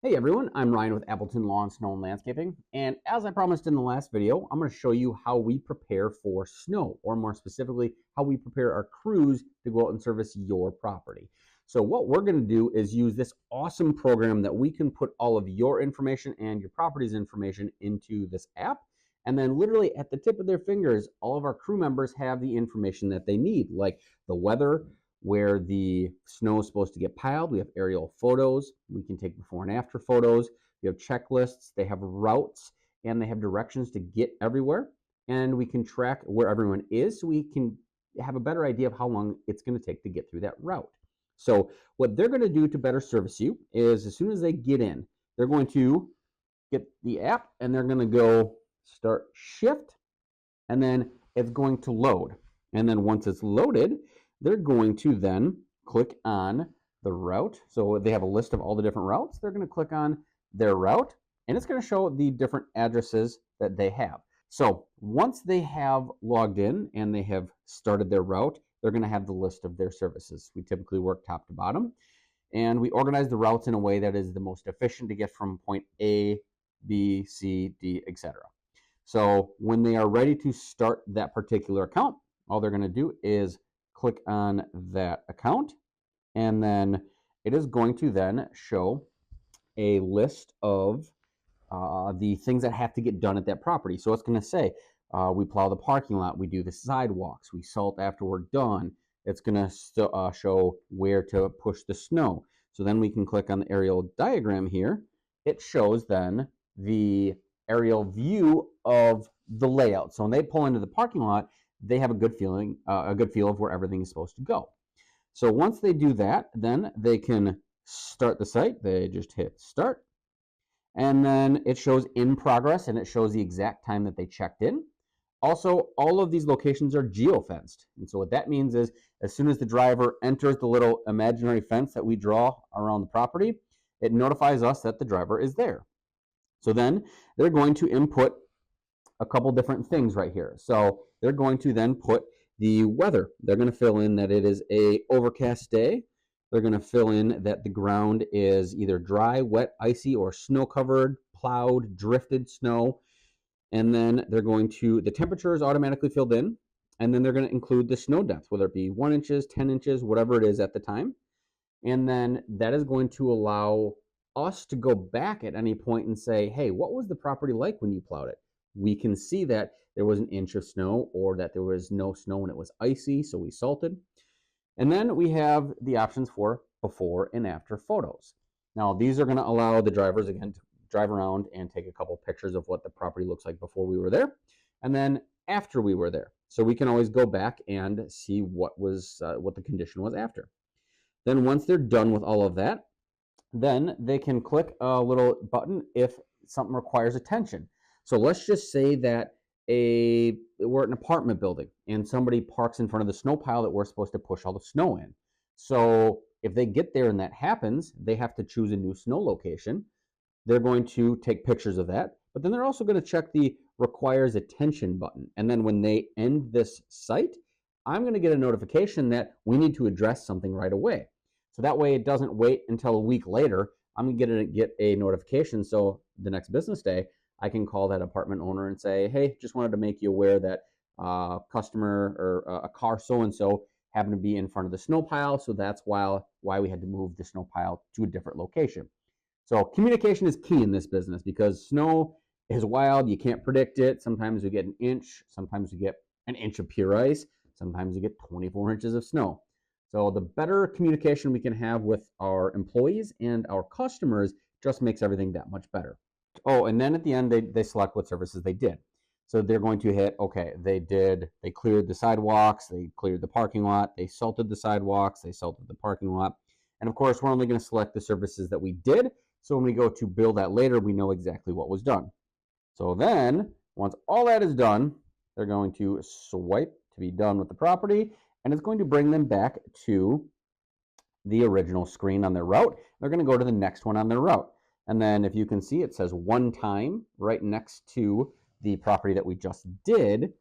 Hey everyone, I'm Ryan with Appleton Lawn, Snow and Landscaping, and as I promised in the last video, I'm going to show you how we prepare for snow, or more specifically, how we prepare our crews to go out and service your property. So what we're going to do is use this awesome program that we can put all of your information and your property's information into this app, and then literally at the tip of their fingers, all of our crew members have the information that they need, like the weather, where the snow is supposed to get piled. We have aerial photos. We can take before and after photos. We have checklists. They have routes, and they have directions to get everywhere. And we can track where everyone is so we can have a better idea of how long it's going to take to get through that route. So what they're going to do to better service you is as soon as they get in, they're going to get the app and they're going to go start shift, and then it's going to load. And then once it's loaded, they're going to then click on the route. So they have a list of all the different routes. They're going to click on their route, and it's going to show the different addresses that they have. So once they have logged in and they have started their route, they're going to have the list of their services. We typically work top to bottom, and we organize the routes in a way that is the most efficient to get from point A, B, C, D, etc. So when they are ready to start that particular account, all they're going to do is click on that account, and then it is going to then show a list of the things that have to get done at that property. So it's going to say we plow the parking lot, we do the sidewalks, we salt after we're done. It's going to show where to push the snow. So then we can click on the aerial diagram here. It shows then the aerial view of the layout. So when they pull into the parking lot, they have a good feel of where everything is supposed to go. So once they do that, then they can start the site. They just hit start, and then it shows in progress, and it shows the exact time that they checked in. Also, all of these locations are geofenced, and so what that means is as soon as the driver enters the little imaginary fence that we draw around the property, it notifies us that the driver is there. So then they're going to input a couple different things right here. So they're going to then put the weather. They're going to fill in that it is a overcast day. They're going to fill in that the ground is either dry, wet, icy, or snow covered, plowed, drifted snow. And then they're going to, the temperature is automatically filled in. And then they're going to include the snow depth, whether it be 1 inches, 10 inches, whatever it is at the time. And then that is going to allow us to go back at any point and say, hey, what was the property like when you plowed it? We can see that there was 1 inch of snow, or that there was no snow when it was icy, so we salted. And then we have the options for before and after photos. Now, these are going to allow the drivers, again, to drive around and take a couple pictures of what the property looks like before we were there, and then after we were there. So we can always go back and see what the condition was after. Then once they're done with all of that, then they can click a little button if something requires attention. So let's just say that we're at an apartment building and somebody parks in front of the snow pile that we're supposed to push all the snow in. So if they get there and that happens, they have to choose a new snow location. They're going to take pictures of that, but then they're also going to check the requires attention button. And then when they end this site, I'm going to get a notification that we need to address something right away. So that way it doesn't wait until a week later. I'm going to get a notification. So the next business day, I can call that apartment owner and say, hey, just wanted to make you aware that customer or a car so-and-so happened to be in front of the snow pile. So that's why we had to move the snow pile to a different location. So communication is key in this business because snow is wild. You can't predict it. Sometimes you get 1 inch. Sometimes you get 1 inch of pure ice. Sometimes you get 24 inches of snow. So the better communication we can have with our employees and our customers just makes everything that much better. Oh, and then at the end, they select what services they did. So they're going to hit, okay, they cleared the sidewalks, they cleared the parking lot, they salted the sidewalks, they salted the parking lot. And of course, we're only going to select the services that we did. So when we go to bill that later, we know exactly what was done. So then, once all that is done, they're going to swipe to be done with the property, and it's going to bring them back to the original screen on their route. They're going to go to the next one on their route. And then if you can see, it says 1 time right next to the property that we just did.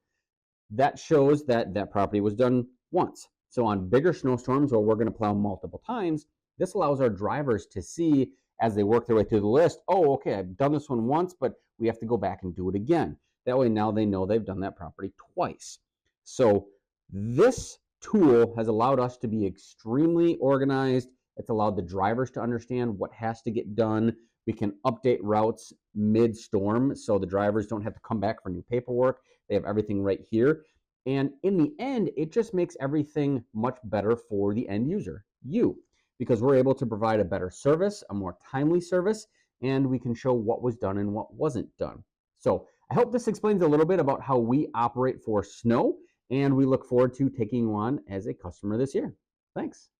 That shows that that property was done once. So on bigger snowstorms where we're going to plow multiple times, this allows our drivers to see as they work their way through the list, oh, okay, I've done this one once, but we have to go back and do it again. That way now they know they've done that property twice. So this tool has allowed us to be extremely organized. It's allowed the drivers to understand what has to get done. We can update routes mid-storm, so the drivers don't have to come back for new paperwork. They have everything right here. And in the end, it just makes everything much better for the end user, you, because we're able to provide a better service, a more timely service, and we can show what was done and what wasn't done. So I hope this explains a little bit about how we operate for Snow, and we look forward to taking you on as a customer this year. Thanks.